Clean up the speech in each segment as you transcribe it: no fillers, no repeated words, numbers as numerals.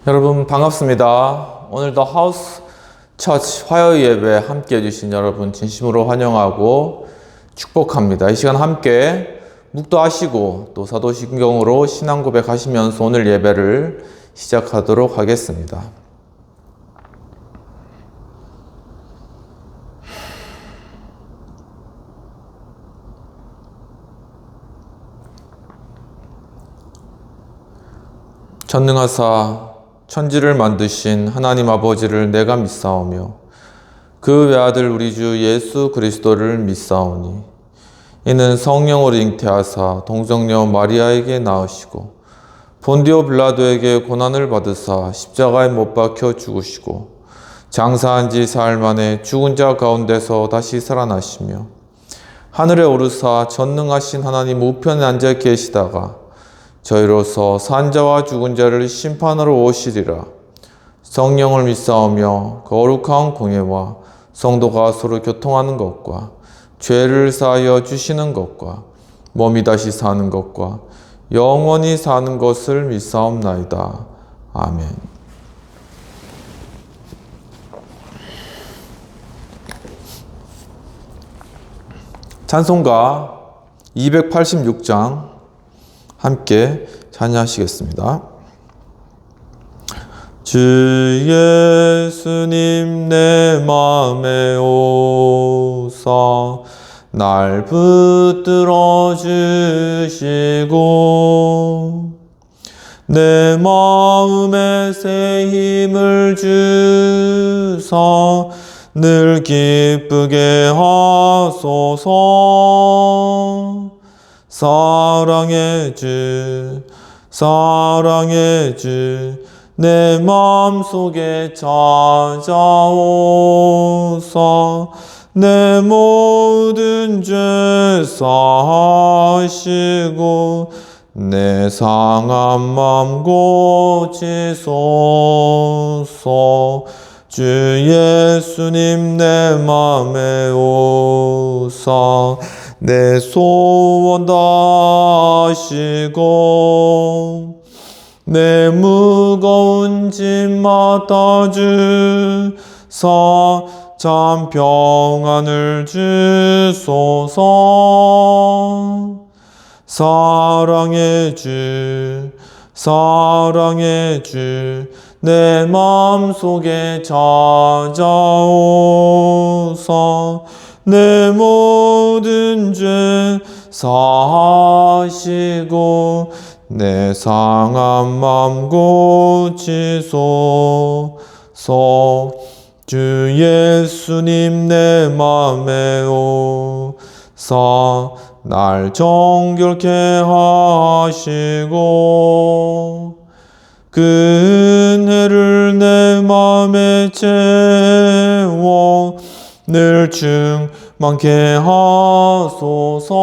여러분 반갑습니다. 오늘도 하우스 처치 화요 예배 함께 해주신 여러분 진심으로 환영하고 축복합니다. 이 시간 함께 묵도하시고 또 사도신경으로 신앙 고백하시면서 오늘 예배를 시작하도록 하겠습니다. 전능하사 천지를 만드신 하나님 아버지를 내가 믿사오며 그 외아들 우리 주 예수 그리스도를 믿사오니 이는 성령으로 잉태하사 동정녀 마리아에게 낳으시고 본디오 빌라도에게 고난을 받으사 십자가에 못 박혀 죽으시고 장사한 지 사흘 만에 죽은 자 가운데서 다시 살아나시며 하늘에 오르사 전능하신 하나님 우편에 앉아 계시다가 저희로서 산자와 죽은 자를 심판하러 오시리라. 성령을 믿사오며 거룩한 공예와 성도가 서로 교통하는 것과 죄를 사하여 주시는 것과 몸이 다시 사는 것과 영원히 사는 것을 믿사옵나이다. 아멘. 찬송가 286장 함께 찬양하시겠습니다. 주 예수님 내 맘에 오사 날 붙들어 주시고 내 마음에 새 힘을 주사 늘 기쁘게 하소서. 사랑의 주 내 마음속에 찾아오사 내 모든 죄 사하시고 내 상한 맘 고치소서. 주 예수님 내 맘에 오사 내 소원 다하시고 내 무거운 짐 맡아주사 참 평안을 주소서. 사랑의 주 내 마음속에 찾아오사 내 모든 죄 사하시고 내 상한 맘 고치소서. 주 예수님 내 맘에 오사 날 정결케 하시고 그 은혜를 내 맘에 채워 늘 충만케 하소서.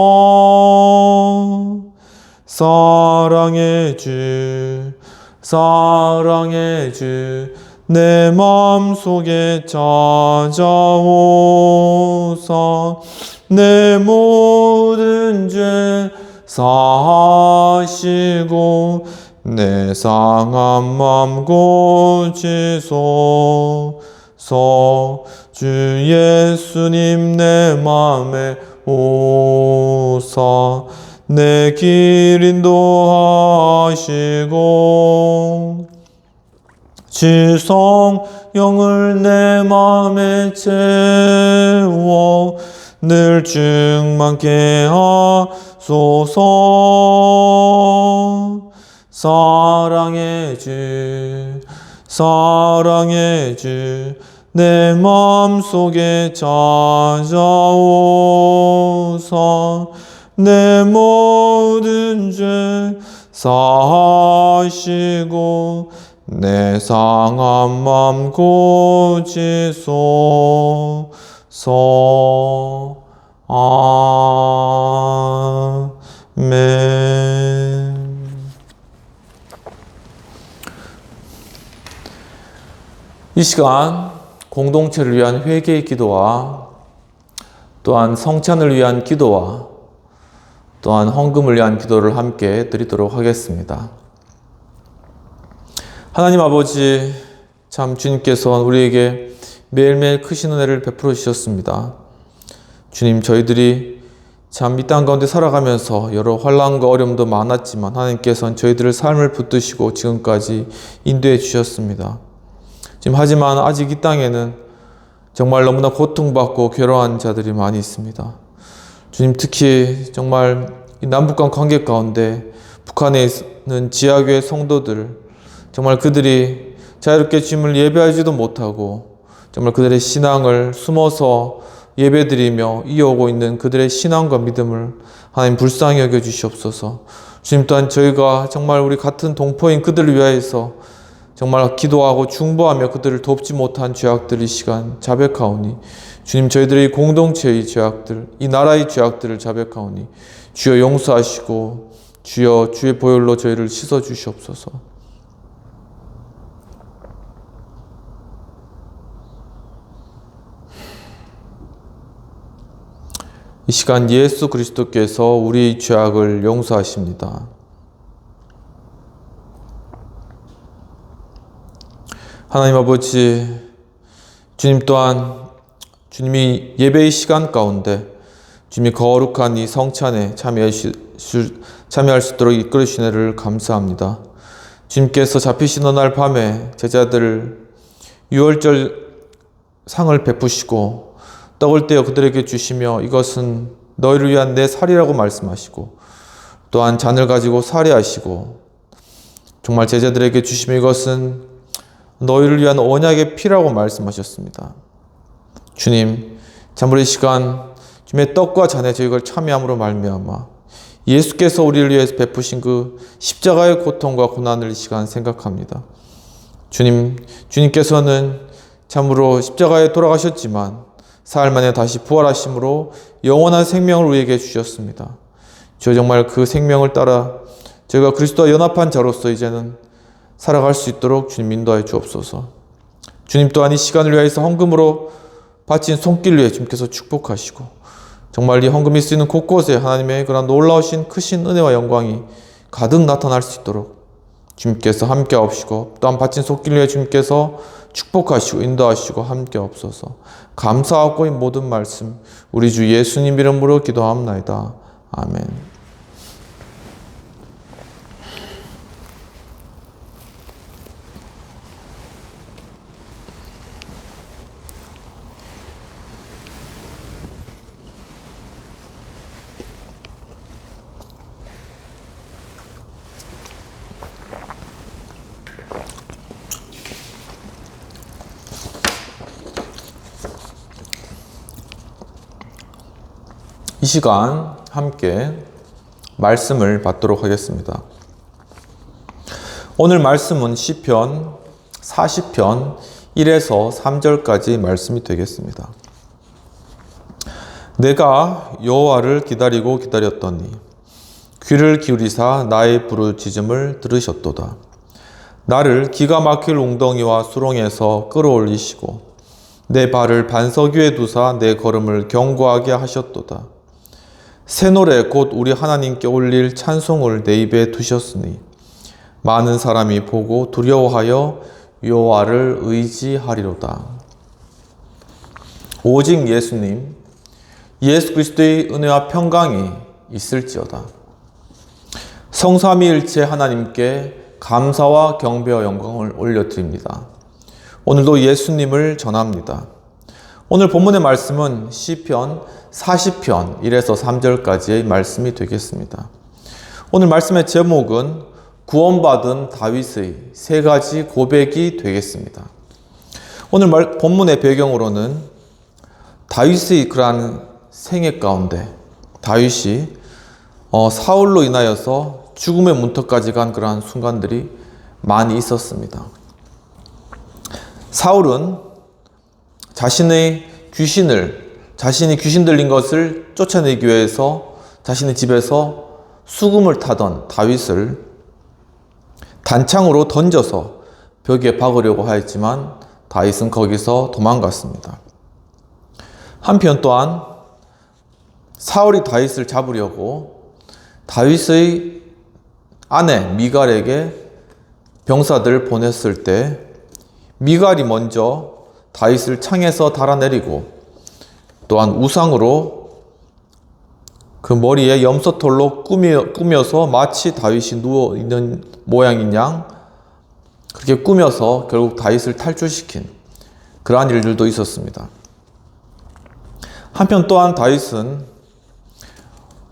사랑의 주 내 마음속에 찾아오사 내 모든 죄 사하시고 내 상한 맘 고치소서. 주 예수님 내 맘에 오사 내 길 인도하시고 주 성령을 내 맘에 채워 늘 충만케 하소서. 사랑의 주 내 마음속에 찾아오사 내 모든 죄 사하시고 내 상한 맘 고치소서. 아멘. 이 시간 공동체를 위한 회개의 기도와 또한 성찬을 위한 기도와 또한 헌금을 위한 기도를 함께 드리도록 하겠습니다. 하나님 아버지, 참 주님께서 우리에게 매일매일 크신 은혜를 베풀어 주셨습니다. 주님, 저희들이 참 이 땅 가운데 살아가면서 여러 환난과 어려움도 많았지만 하나님께서는 저희들을 삶을 붙드시고 지금까지 인도해 주셨습니다. 지금 하지만 아직 이 땅에는 정말 너무나 고통받고 괴로워한 자들이 많이 있습니다. 주님, 특히 정말 이 남북한 관계 가운데 북한에 있는 지하교회 성도들, 정말 그들이 자유롭게 주님을 예배하지도 못하고 정말 그들의 신앙을 숨어서 예배드리며 이어오고 있는 그들의 신앙과 믿음을 하나님 불쌍히 여겨 주시옵소서. 주님, 또한 저희가 정말 우리 같은 동포인 그들을 위하여서 정말 기도하고 중보하며 그들을 돕지 못한 죄악들 이 시간 자백하오니, 주님, 저희들의 공동체의 죄악들, 이 나라의 죄악들을 자백하오니 주여 용서하시고 주여 주의 보혈로 저희를 씻어 주시옵소서. 이 시간 예수 그리스도께서 우리 죄악을 용서하십니다. 하나님 아버지, 주님 또한 주님이 예배의 시간 가운데 주님이 거룩한 이 성찬에 참여할 수 있도록 이끌어 주신 은혜를 감사합니다. 주님께서 잡히신 어느 날 밤에 제자들 유월절 상을 베푸시고 떡을 떼어 그들에게 주시며 이것은 너희를 위한 내 살이라고 말씀하시고, 또한 잔을 가지고 살해하시고 정말 제자들에게 주시며 이것은 너희를 위한 언약의 피라고 말씀하셨습니다. 주님, 참으로 이 시간 주님의 떡과 잔에 저희가 참여함으로 말미암아 예수께서 우리를 위해서 베푸신 그 십자가의 고통과 고난을 이 시간 생각합니다. 주님께서는 참으로 십자가에 돌아가셨지만 사흘 만에 다시 부활하심으로 영원한 생명을 우리에게 주셨습니다. 저 정말 그 생명을 따라 저희가 그리스도와 연합한 자로서 이제는 살아갈 수 있도록 주님 인도하여 주옵소서. 주님 또한 이 시간을 위하여서 헌금으로 바친 손길 위에 주님께서 축복하시고 정말 이 헌금이 쓰이는 곳곳에 하나님의 그런 놀라우신 크신 은혜와 영광이 가득 나타날 수 있도록 주님께서 함께 하옵시고, 또한 바친 손길 위에 주님께서 축복하시고 인도하시고 함께 하옵소서. 감사하고 이 모든 말씀 우리 주 예수님 이름으로 기도합나이다. 아멘. 이 시간 함께 말씀을 받도록 하겠습니다. 오늘 말씀은 시편 40편 1에서 3절까지 말씀이 되겠습니다. 내가 여호와를 기다리고 기다렸더니 귀를 기울이사 나의 부르짖음을 들으셨도다. 나를 기가 막힐 웅덩이와 수렁에서 끌어올리시고 내 발을 반석 위에 두사 내 걸음을 견고하게 하셨도다. 새 노래 곧 우리 하나님께 올릴 찬송을 내 입에 두셨으니 많은 사람이 보고 두려워하여 여호와를 의지하리로다. 오직 예수님, 예수 그리스도의 은혜와 평강이 있을지어다. 성삼위일체 하나님께 감사와 경배와 영광을 올려드립니다. 오늘도 예수님을 전합니다. 오늘 본문의 말씀은 시편 40편 1에서 3절까지의 말씀이 되겠습니다. 오늘 말씀의 제목은 구원받은 다윗의 세 가지 고백이 되겠습니다. 오늘 본문의 배경으로는 다윗의 그러한 생애 가운데 다윗이 사울로 인하여서 죽음의 문턱까지 간 그러한 순간들이 많이 있었습니다. 사울은 자신이 귀신 들린 것을 쫓아내기 위해서 자신의 집에서 수금을 타던 다윗을 단창으로 던져서 벽에 박으려고 하였지만 다윗은 거기서 도망갔습니다. 한편 또한 사울이 다윗을 잡으려고 다윗의 아내 미갈에게 병사들 보냈을 때 미갈이 먼저 다윗을 창에서 달아내리고 또한 우상으로 그 머리에 염소털로 꾸며서 마치 다윗이 누워있는 모양인 양 그렇게 꾸며서 결국 다윗을 탈출시킨 그러한 일들도 있었습니다. 한편 또한 다윗은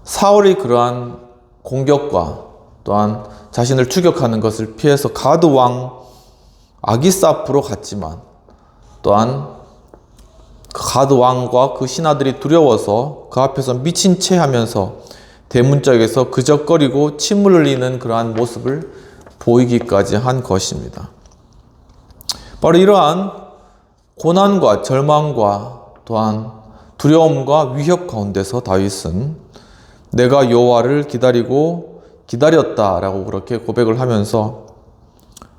사울의 그러한 공격과 또한 자신을 추격하는 것을 피해서 가드 왕 아기스 앞으로 갔지만 또한 그 가드 왕과 그 신하들이 두려워서 그 앞에서 미친 채 하면서 대문짝에서 그적거리고 침을 흘리는 그러한 모습을 보이기까지 한 것입니다. 바로 이러한 고난과 절망과 또한 두려움과 위협 가운데서 다윗은 내가 여호와를 기다렸다라고 그렇게 고백을 하면서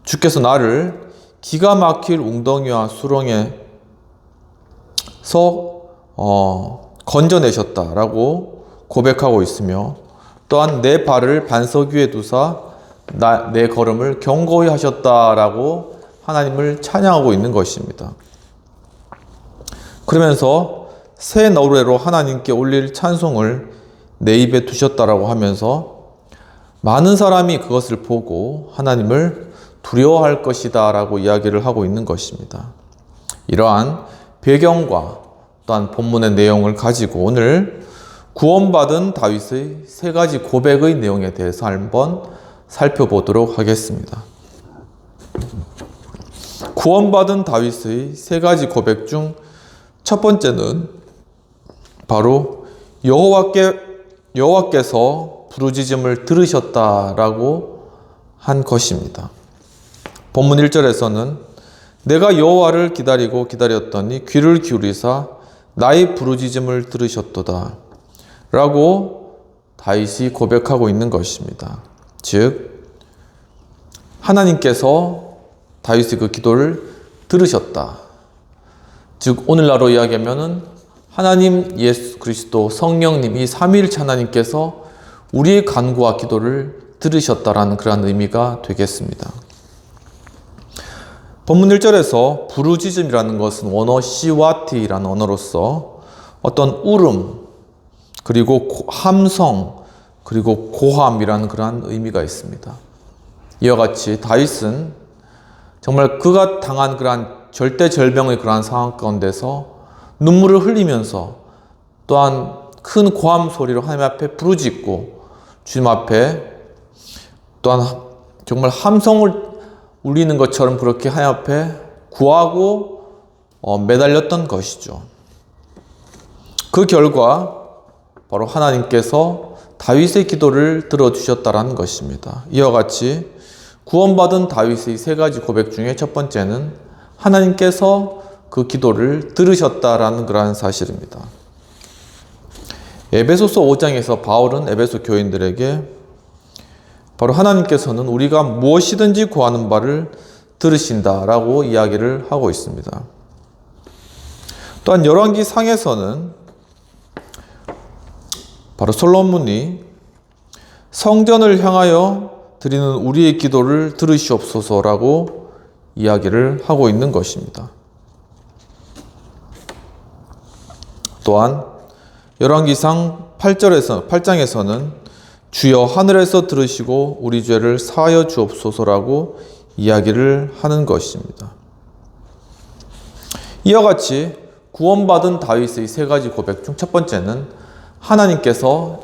주께서 나를 기가 막힐 웅덩이와 수렁에서 건져내셨다라고 고백하고 있으며 또한 내 발을 반석 위에 두사 내 걸음을 견고히 하셨다라고 하나님을 찬양하고 있는 것입니다. 그러면서 새 노래로 하나님께 올릴 찬송을 내 입에 두셨다라고 하면서 많은 사람이 그것을 보고 하나님을 두려워할 것이다 라고 이야기를 하고 있는 것입니다. 이러한 배경과 또한 본문의 내용을 가지고 오늘 구원받은 다윗의 세 가지 고백의 내용에 대해서 한번 살펴보도록 하겠습니다. 구원받은 다윗의 세 가지 고백 중 첫 번째는 바로 여호와께서 부르짖음을 들으셨다라고 한 것입니다. 본문 1절에서는 내가 여호와를 기다렸더니 귀를 기울이사 나의 부르짖음을 들으셨도다 라고 다윗이 고백하고 있는 것입니다. 즉 하나님께서 다윗의 그 기도를 들으셨다. 즉 오늘날로 이야기하면 하나님, 예수 그리스도, 성령님 이 삼위일체 하나님께서 우리의 간구와 기도를 들으셨다라는 그런 의미가 되겠습니다. 본문 1절에서 부르짖음이라는 것은 원어 시와티라는 언어로서 어떤 울음, 그리고 함성, 그리고 고함이라는 그러한 의미가 있습니다. 이와 같이 다윗은 정말 그가 당한 그러한 절대절명의 그러한 상황 가운데서 눈물을 흘리면서 또한 큰 고함 소리로 하나님 앞에 부르짖고 주님 앞에 또한 정말 함성을 울리는 것처럼 그렇게 하나님 앞에 구하고 매달렸던 것이죠. 그 결과 바로 하나님께서 다윗의 기도를 들어주셨다라는 것입니다. 이와 같이 구원받은 다윗의 세 가지 고백 중에 첫 번째는 하나님께서 그 기도를 들으셨다라는 그러한 사실입니다. 에베소서 5장에서 바울은 에베소 교인들에게 바로 하나님께서는 우리가 무엇이든지 구하는 바를 들으신다라고 이야기를 하고 있습니다. 또한 열왕기 상에서는 바로 솔로몬이 성전을 향하여 드리는 우리의 기도를 들으시옵소서라고 이야기를 하고 있는 것입니다. 또한 열왕기상 8장에서는 주여 하늘에서 들으시고 우리 죄를 사하여 주옵소서라고 이야기를 하는 것입니다. 이와 같이 구원받은 다윗의 세 가지 고백 중 첫 번째는 하나님께서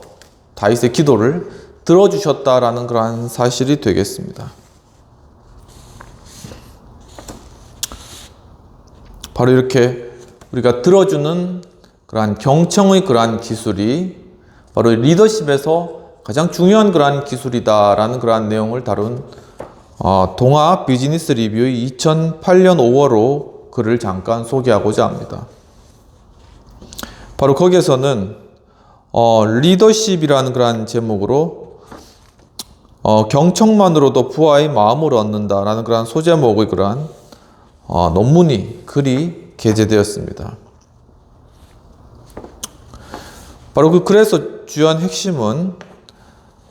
다윗의 기도를 들어주셨다라는 그러한 사실이 되겠습니다. 바로 이렇게 우리가 들어주는 그러한 경청의 그러한 기술이 바로 리더십에서 가장 중요한 그러한 기술이다라는 그러한 내용을 다룬 동아 비즈니스 리뷰의 2008년 5월호 글을 잠깐 소개하고자 합니다. 바로 거기에서는 리더십이라는 그러한 제목으로 경청만으로도 부하의 마음을 얻는다라는 그러한 소제목의 그러한 글이 게재되었습니다. 바로 그 글에서 주요한 핵심은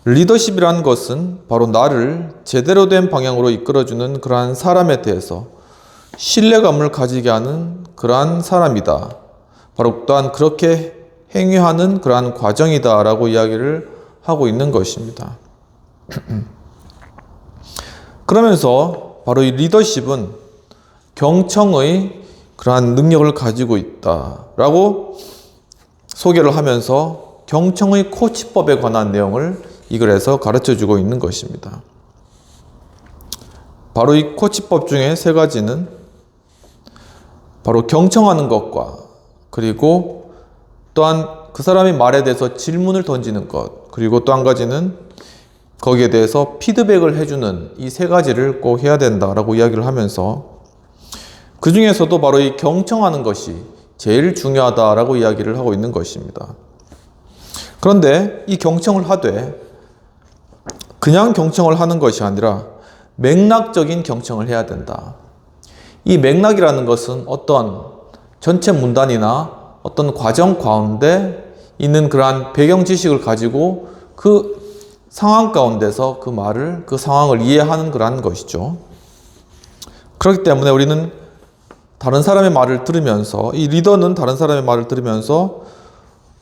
리더십이라는 것은 바로 나를 제대로 된 방향으로 이끌어주는 그러한 사람에 대해서 신뢰감을 가지게 하는 그러한 사람이다. 바로 또한 그렇게 행위하는 그러한 과정이다 라고 이야기를 하고 있는 것입니다. 그러면서 바로 이 리더십은 경청의 그러한 능력을 가지고 있다라고 소개를 하면서 경청의 코치법에 관한 내용을 이 글에서 가르쳐주고 있는 것입니다. 바로 이 코치법 중에 세 가지는 바로 경청하는 것과 그리고 또한 그 사람의 말에 대해서 질문을 던지는 것, 그리고 또 한 가지는 거기에 대해서 피드백을 해주는 이 세 가지를 꼭 해야 된다라고 이야기를 하면서 그 중에서도 바로 이 경청하는 것이 제일 중요하다라고 이야기를 하고 있는 것입니다. 그런데 이 경청을 하되 그냥 경청을 하는 것이 아니라 맥락적인 경청을 해야 된다. 이 맥락이라는 것은 어떤 전체 문단이나 어떤 과정 가운데 있는 그러한 배경 지식을 가지고 그 상황 가운데서 그 말을, 그 상황을 이해하는 그러한 것이죠. 그렇기 때문에 우리는 다른 사람의 말을 들으면서, 이 리더는 다른 사람의 말을 들으면서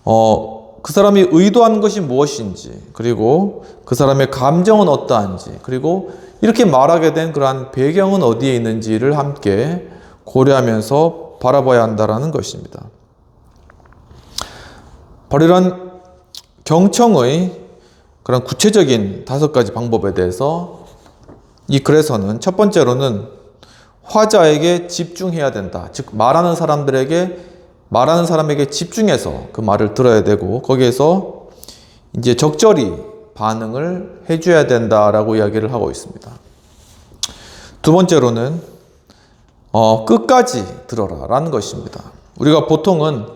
그 사람이 의도한 것이 무엇인지, 그리고 그 사람의 감정은 어떠한지, 그리고 이렇게 말하게 된 그러한 배경은 어디에 있는지를 함께 고려하면서 바라봐야 한다는 것입니다. 바로 이런 경청의 그런 구체적인 5가지 방법에 대해서 이 글에서는 첫 번째로는 화자에게 집중해야 된다. 즉 말하는 사람에게 집중해서 그 말을 들어야 되고 거기에서 이제 적절히 반응을 해줘야 된다라고 이야기를 하고 있습니다. 두 번째로는 끝까지 들어라 라는 것입니다. 우리가 보통은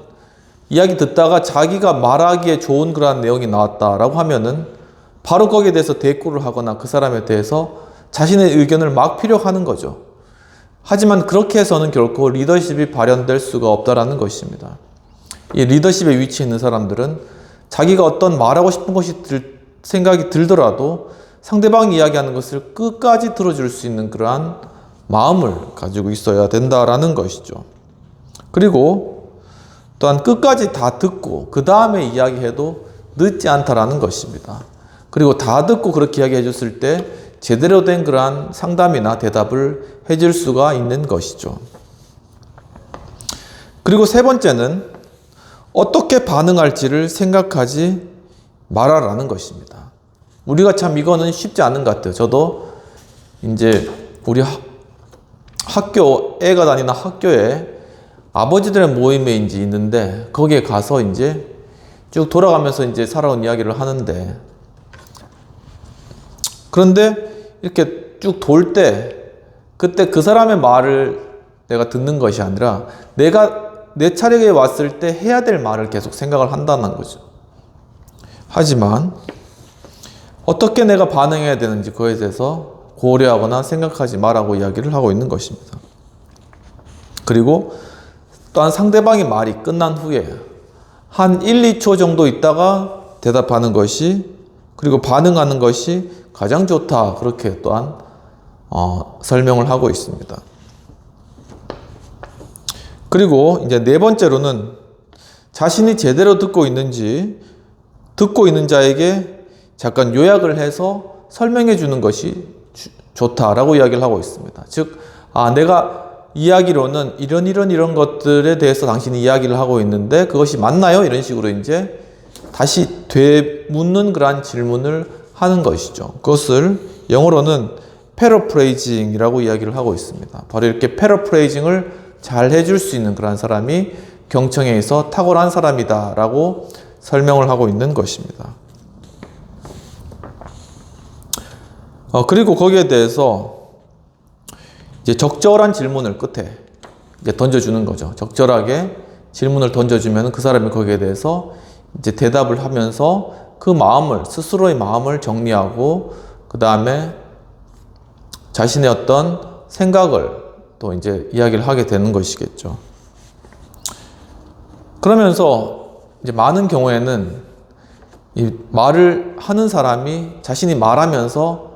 이야기 듣다가 자기가 말하기에 좋은 그러한 내용이 나왔다라고 하면은 바로 거기에 대해서 대꾸를 하거나 그 사람에 대해서 자신의 의견을 막 피력하는 거죠. 하지만 그렇게 해서는 결코 리더십이 발현될 수가 없다라는 것입니다. 이 리더십에 위치해 있는 사람들은 자기가 어떤 말하고 싶은 것이 생각이 들더라도 상대방이 이야기하는 것을 끝까지 들어줄 수 있는 그러한 마음을 가지고 있어야 된다라는 것이죠. 그리고 또한 끝까지 다 듣고 그 다음에 이야기해도 늦지 않다라는 것입니다. 그리고 다 듣고 그렇게 이야기해 줬을 때 제대로 된 그러한 상담이나 대답을 해줄 수가 있는 것이죠. 그리고 세 번째는 어떻게 반응할지를 생각하지 말아라는 것입니다. 우리가 참 이거는 쉽지 않은 것 같아요. 저도 이제 우리 애가 다니는 학교에 아버지들의 모임에 이제 있는데 거기에 가서 이제 쭉 돌아가면서 이제 살아온 이야기를 하는데 그런데 이렇게 쭉 돌 때 그때 그 사람의 말을 내가 듣는 것이 아니라 내가 내 차례에 왔을 때 해야 될 말을 계속 생각을 한다는 거죠. 하지만 어떻게 내가 반응해야 되는지 그거에 대해서 고려하거나 생각하지 말라고 이야기를 하고 있는 것입니다. 그리고 또한 상대방의 말이 끝난 후에 한 1, 2초 정도 있다가 대답하는 것이 그리고 반응하는 것이 가장 좋다. 그렇게 또한 설명을 하고 있습니다. 그리고 이제 네 번째로는 자신이 제대로 듣고 있는지 듣고 있는 자에게 잠깐 요약을 해서 설명해 주는 것이 좋다라고 이야기를 하고 있습니다. 즉, 내가 이야기로는 이런 것들에 대해서 당신이 이야기를 하고 있는데 그것이 맞나요? 이런 식으로 이제 다시 되묻는 그러한 질문을 하는 것이죠. 그것을 영어로는 패러프레이징이라고 이야기를 하고 있습니다. 바로 이렇게 패러프레이징을 잘 해줄 수 있는 그런 사람이 경청에 있어 탁월한 사람이다 라고 설명을 하고 있는 것입니다. 그리고 거기에 대해서 이제 적절한 질문을 끝에 이제 던져주는 거죠. 적절하게 질문을 던져주면 그 사람이 거기에 대해서 이제 대답을 하면서 그 마음을, 스스로의 마음을 정리하고 그 다음에 자신의 어떤 생각을 또 이제 이야기를 하게 되는 것이겠죠. 그러면서 이제 많은 경우에는 이 말을 하는 사람이 자신이 말하면서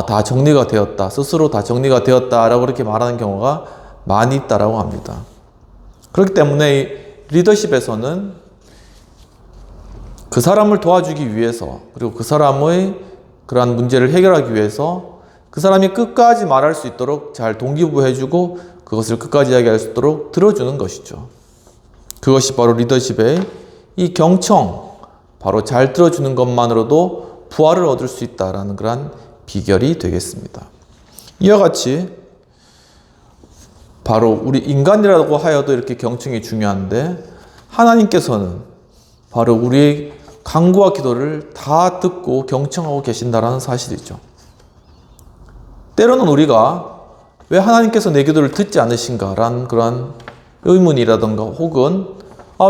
다 정리가 되었다, 스스로 다 정리가 되었다라고 그렇게 말하는 경우가 많이 있다라고 합니다. 그렇기 때문에 이 리더십에서는 그 사람을 도와주기 위해서, 그리고 그 사람의 그러한 문제를 해결하기 위해서 그 사람이 끝까지 말할 수 있도록 잘 동기부여해주고 그것을 끝까지 이야기할 수 있도록 들어주는 것이죠. 그것이 바로 리더십의 이 경청, 바로 잘 들어주는 것만으로도 부활을 얻을 수 있다라는 그런 비결이 되겠습니다. 이와 같이 바로 우리 인간이라고 하여도 이렇게 경청이 중요한데, 하나님께서는 바로 우리의 간구와 기도를 다 듣고 경청하고 계신다라는 사실이죠. 때로는 우리가 왜 하나님께서 내 기도를 듣지 않으신가라는 그런 의문이라던가 혹은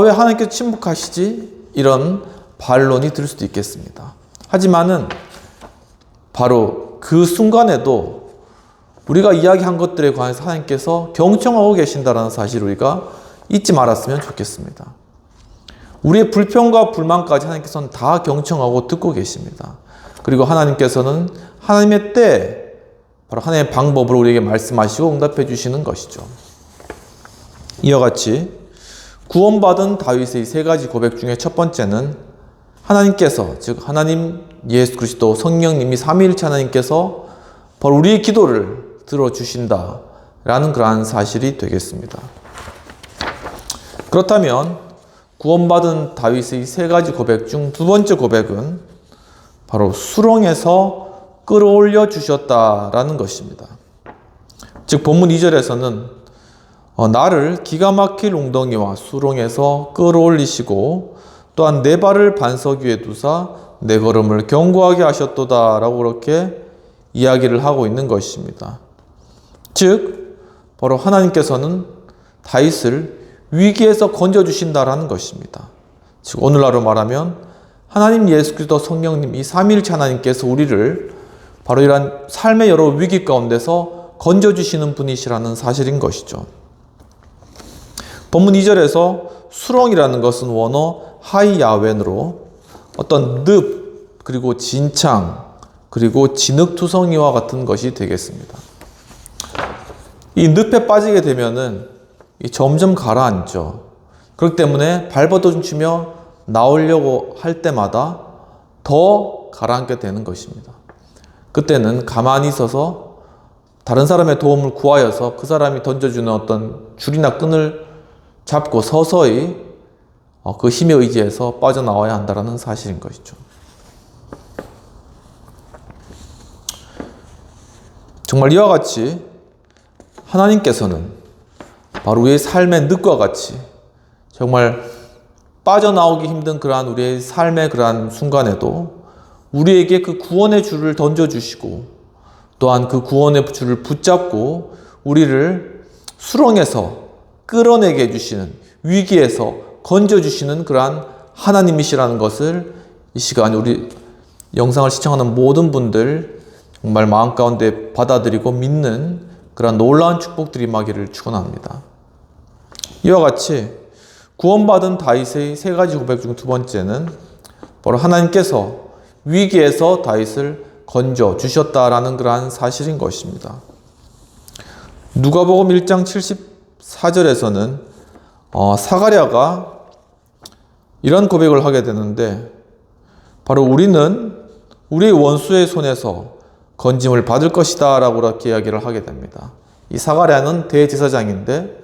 왜 하나님께서 침묵하시지? 이런 반론이 들 수도 있겠습니다. 하지만은 바로 그 순간에도 우리가 이야기한 것들에 관해서 하나님께서 경청하고 계신다는 사실을 우리가 잊지 말았으면 좋겠습니다. 우리의 불평과 불만까지 하나님께서는 다 경청하고 듣고 계십니다. 그리고 하나님께서는 하나님의 때, 바로 하나님의 방법으로 우리에게 말씀하시고 응답해 주시는 것이죠. 이와 같이 구원받은 다윗의 세 가지 고백 중에 첫 번째는 하나님께서, 즉 하나님 예수 그리스도 성령님이 삼위일체 하나님께서 바로 우리의 기도를 들어주신다라는 그러한 사실이 되겠습니다. 그렇다면 구원받은 다윗의 세 가지 고백 중 두 번째 고백은 바로 수렁에서 끌어올려 주셨다라는 것입니다. 즉 본문 2절에서는 나를 기가 막힐 웅덩이와 수렁에서 끌어올리시고 또한 내 발을 반석 위에 두사 내 걸음을 견고하게 하셨도다 라고 그렇게 이야기를 하고 있는 것입니다. 즉 바로 하나님께서는 다윗을 위기에서 건져주신다라는 것입니다. 즉 오늘날로 말하면 하나님 예수 그리스도 성령님 이 삼위일체 하나님께서 우리를 바로 이러한 삶의 여러 위기 가운데서 건져주시는 분이시라는 사실인 것이죠. 본문 2절에서 수렁이라는 것은 원어 하이야웬으로 어떤 늪, 그리고 진창, 그리고 진흙투성이와 같은 것이 되겠습니다. 이 늪에 빠지게 되면은 점점 가라앉죠. 그렇기 때문에 발버둥치며 나오려고 할 때마다 더 가라앉게 되는 것입니다. 그때는 가만히 있어서 다른 사람의 도움을 구하여서 그 사람이 던져주는 어떤 줄이나 끈을 잡고 서서히 그 힘에 의지해서 빠져나와야 한다는 사실인 것이죠. 정말 이와 같이 하나님께서는 바로 우리의 삶의 늪과 같이 정말 빠져나오기 힘든 그러한 우리의 삶의 그러한 순간에도 우리에게 그 구원의 줄을 던져주시고 또한 그 구원의 줄을 붙잡고 우리를 수렁에서 끌어내게 해주시는, 위기에서 건져주시는 그러한 하나님이시라는 것을 이 시간 우리 영상을 시청하는 모든 분들 정말 마음 가운데 받아들이고 믿는 그러한 놀라운 축복들이 임하기를 축원합니다. 이와 같이 구원받은 다윗의 세 가지 고백 중 두 번째는 바로 하나님께서 위기에서 다윗을 건져 주셨다라는 그러한 사실인 것입니다. 누가복음 1장 74절에서는 사가랴가 이런 고백을 하게 되는데 바로 우리는 우리의 원수의 손에서 건짐을 받을 것이다 라고 그렇게 이야기를 하게 됩니다. 이 사가랴는 대제사장인데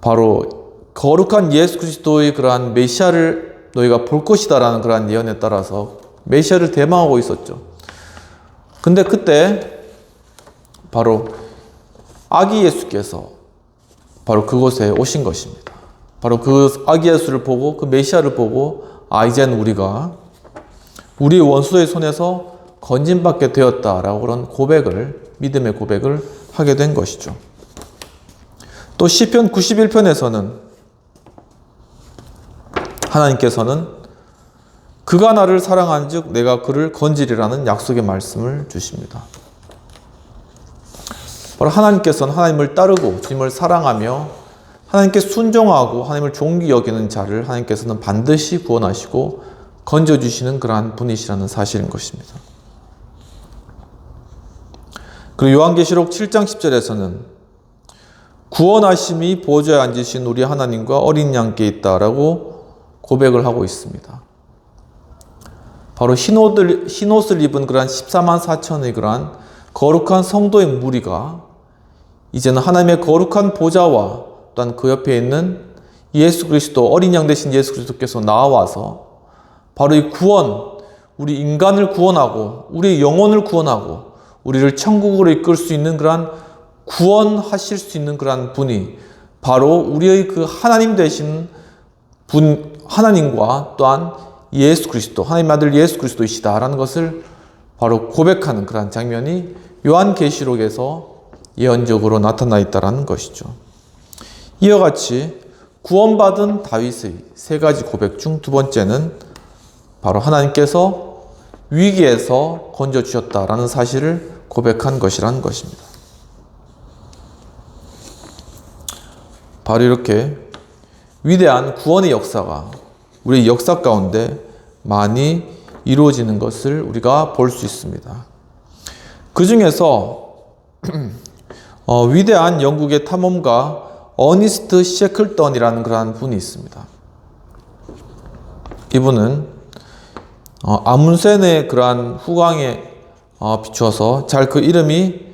바로 거룩한 예수 그리스도의 그러한 메시아를 너희가 볼 것이다 라는 그러한 예언에 따라서 메시아를 대망하고 있었죠. 근데 그때 바로 아기 예수께서 바로 그곳에 오신 것입니다. 바로 그 아기 예수를 보고 그 메시아를 보고 이제는 우리가 우리 원수의 손에서 건진받게 되었다라고 그런 고백을, 믿음의 고백을 하게 된 것이죠. 또 시편 91편에서는 하나님께서는 그가 나를 사랑한즉 내가 그를 건지리라는 약속의 말씀을 주십니다. 바로 하나님께서는 하나님을 따르고 주님을 사랑하며 하나님께 순종하고 하나님을 존귀 여기는 자를 하나님께서는 반드시 구원하시고 건져주시는 그러한 분이시라는 사실인 것입니다. 그리고 요한계시록 7장 10절에서는 구원하심이 보좌에 앉으신 우리 하나님과 어린 양께 있다라고 고백을 하고 있습니다. 바로 흰 옷을 입은 그러한 14만 4천의 그러한 거룩한 성도의 무리가 이제는 하나님의 거룩한 보좌와 또한 그 옆에 있는 예수 그리스도, 어린 양 되신 예수 그리스도께서 나와서 바로 이 구원, 우리 인간을 구원하고 우리의 영혼을 구원하고 우리를 천국으로 이끌 수 있는 그러한 구원하실 수 있는 그러한 분이 바로 우리의 그 하나님 되신 분, 하나님과 또한 예수 그리스도, 하나님의 아들 예수 그리스도이시다라는 것을 바로 고백하는 그러한 장면이 요한계시록에서 예언적으로 나타나 있다라는 것이죠. 이와 같이 구원받은 다윗의 세 가지 고백 중 두 번째는 바로 하나님께서 위기에서 건져주셨다라는 사실을 고백한 것이라는 것입니다. 바로 이렇게 위대한 구원의 역사가 우리의 역사 가운데 많이 이루어지는 것을 우리가 볼 수 있습니다. 그 중에서 위대한 영국의 탐험가 어니스트 셰클턴이라는 그러한 분이 있습니다. 이분은 아문센의 그러한 후광에 비추어서 잘 그 이름이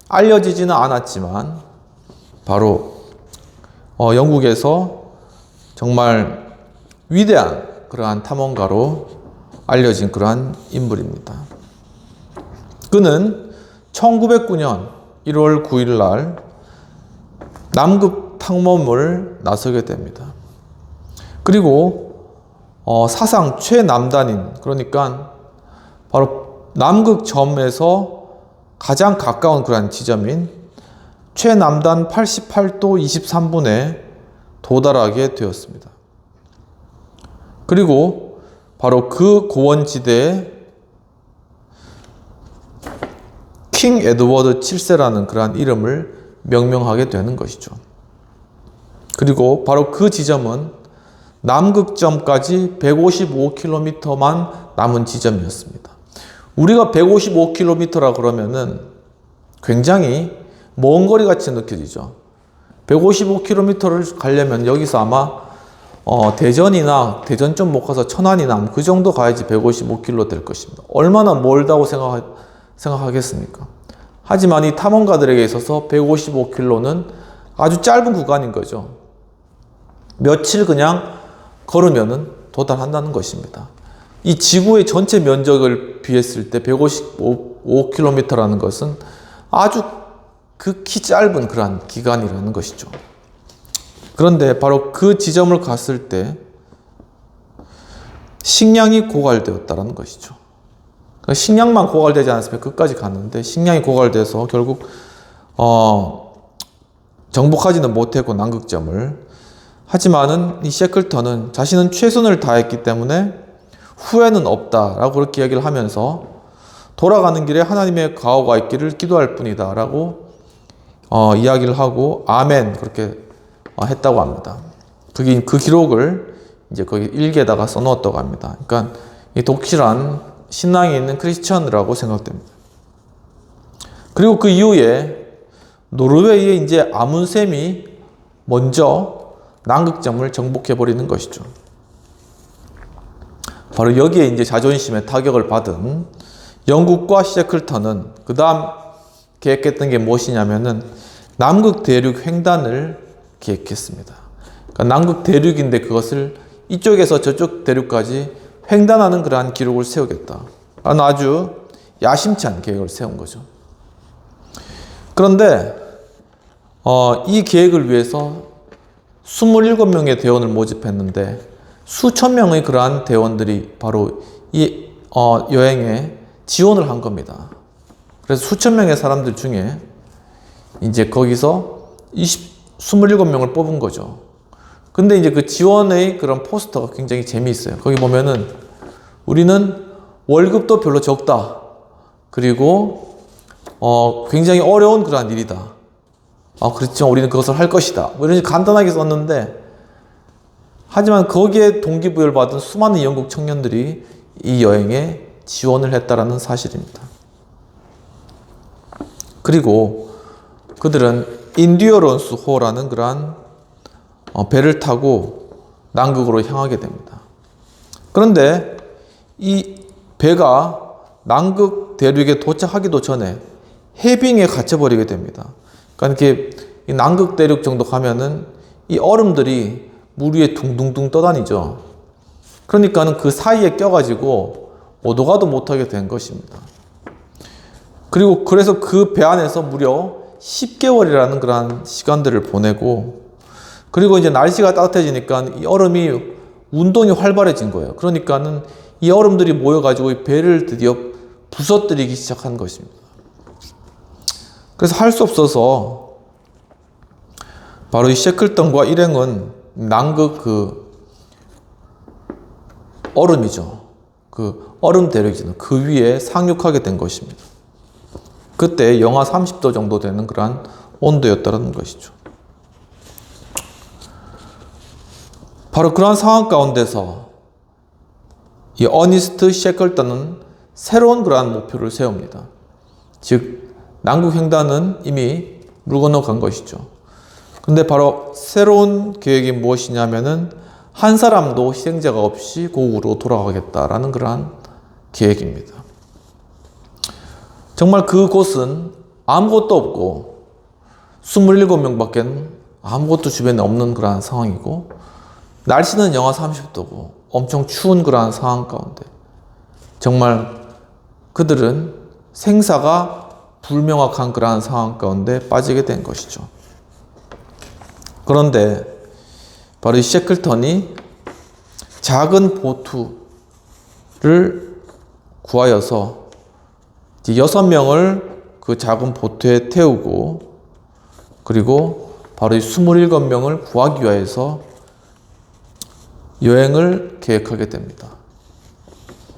알려지지는 않았지만 바로 영국에서 정말 위대한 그러한 탐험가로 알려진 그러한 인물입니다. 그는 1909년 1월 9일 날 남극 탐험을 나서게 됩니다. 그리고 사상 최남단인, 그러니까 바로 남극점에서 가장 가까운 그러한 지점인 최남단 88도 23분에 도달하게 되었습니다. 그리고 바로 그 고원지대에 킹 에드워드 7세라는 그러한 이름을 명명하게 되는 것이죠. 그리고 바로 그 지점은 남극점까지 155km만 남은 지점이었습니다. 우리가 155km라 그러면은 굉장히 먼 거리 같이 느껴지죠. 155km를 가려면 여기서 아마 대전이나 대전 좀 못 가서 천안이나 그 정도 가야지 155km 될 것입니다. 얼마나 멀다고 생각하겠습니까? 하지만 이 탐험가들에게 있어서 155km는 아주 짧은 구간인 거죠. 며칠 그냥 걸으면은 도달한다는 것입니다. 이 지구의 전체 면적을 비했을 때 155km라는 것은 아주 극히 짧은 그러한 기간이라는 것이죠. 그런데 바로 그 지점을 갔을 때 식량이 고갈되었다는 것이죠. 식량만 고갈되지 않았으면 끝까지 갔는데 식량이 고갈돼서 결국 정복하지는 못했고 남극점을. 하지만은 이 셰클턴은 자신은 최선을 다했기 때문에 후회는 없다라고 그렇게 이야기를 하면서 돌아가는 길에 하나님의 가호가 있기를 기도할 뿐이다 라고 이야기를 하고 아멘 그렇게 했다고 합니다. 그 기록을 이제 거기 일기에다가 써놓았다고 합니다. 그러니까 이 독실한 신앙이 있는 크리스천이라고 생각됩니다. 그리고 그 이후에 노르웨이의 이제 아문셈이 먼저 남극점을 정복해버리는 것이죠. 바로 여기에 이제 자존심에 타격을 받은 영국과 셰클턴은 그 다음 계획했던 게 무엇이냐면은 남극 대륙 횡단을 계획했습니다. 그러니까 남극 대륙인데 그것을 이쪽에서 저쪽 대륙까지 횡단하는 그러한 기록을 세우겠다. 아주 야심찬 계획을 세운 거죠. 그런데 이 계획을 위해서 27명의 대원을 모집했는데 수천 명의 그러한 대원들이 바로 이 여행에 지원을 한 겁니다. 그래서 수천 명의 사람들 중에 이제 거기서 27명을 뽑은 거죠. 근데 이제 그 지원의 그런 포스터가 굉장히 재미있어요. 거기 보면은 우리는 월급도 별로 적다. 그리고 굉장히 어려운 그러한 일이다. 그렇지만 우리는 그것을 할 것이다. 뭐 이런 식으로 간단하게 썼는데, 하지만 거기에 동기부여를 받은 수많은 영국 청년들이 이 여행에 지원을 했다라는 사실입니다. 그리고 그들은 인듀어런스 호라는 그러한 배를 타고 남극으로 향하게 됩니다. 그런데 이 배가 남극 대륙에 도착하기도 전에 해빙에 갇혀버리게 됩니다. 그러니까 이렇게 남극 대륙 정도 가면은 이 얼음들이 물 위에 둥둥둥 떠다니죠. 그러니까는 그 사이에 껴가지고 오도가도 못하게 된 것입니다. 그리고 그래서 그 배 안에서 무려 10개월이라는 그런 시간들을 보내고, 그리고 이제 날씨가 따뜻해지니까 이 얼음이 운동이 활발해진 거예요. 그러니까는 이 얼음들이 모여가지고 이 배를 드디어 부서뜨리기 시작한 것입니다. 그래서 할 수 없어서 바로 이 셰클턴과 일행은 남극 그 얼음이죠. 그 얼음 대륙이죠. 그 위에 상륙하게 된 것입니다. 그때 영하 30도 정도 되는 그러한 온도였다는 것이죠. 바로 그러한 상황 가운데서 이 어니스트 셰클턴은 새로운 그러한 목표를 세웁니다. 즉 남극 횡단은 이미 물 건너간 것이죠. 근데 바로 새로운 계획이 무엇이냐면은 한 사람도 희생자가 없이 고국으로 돌아가겠다라는 그러한 계획입니다. 정말 그곳은 아무것도 없고 27명밖에 아무것도 주변에 없는 그러한 상황이고, 날씨는 영하 30도고 엄청 추운 그러한 상황 가운데 정말 그들은 생사가 불명확한 그러한 상황 가운데 빠지게 된 것이죠. 그런데 바로 이 셰클턴이 작은 보트를 구하여서 6명을 그 작은 보트에 태우고, 그리고 바로 이 27명을 구하기 위해서 여행을 계획하게 됩니다.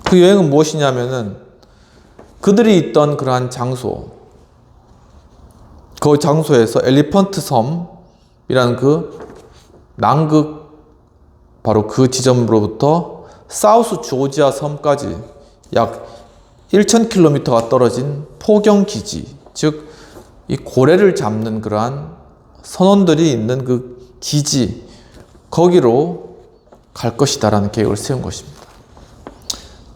그 여행은 무엇이냐면은 그들이 있던 그러한 장소, 그 장소에서 엘리펀트 섬이라는 그 남극 바로 그 지점으로부터 사우스 조지아 섬까지 약 1000km가 떨어진 포경기지, 즉 이 고래를 잡는 그러한 선원들이 있는 그 기지, 거기로 갈 것이다라는 계획을 세운 것입니다.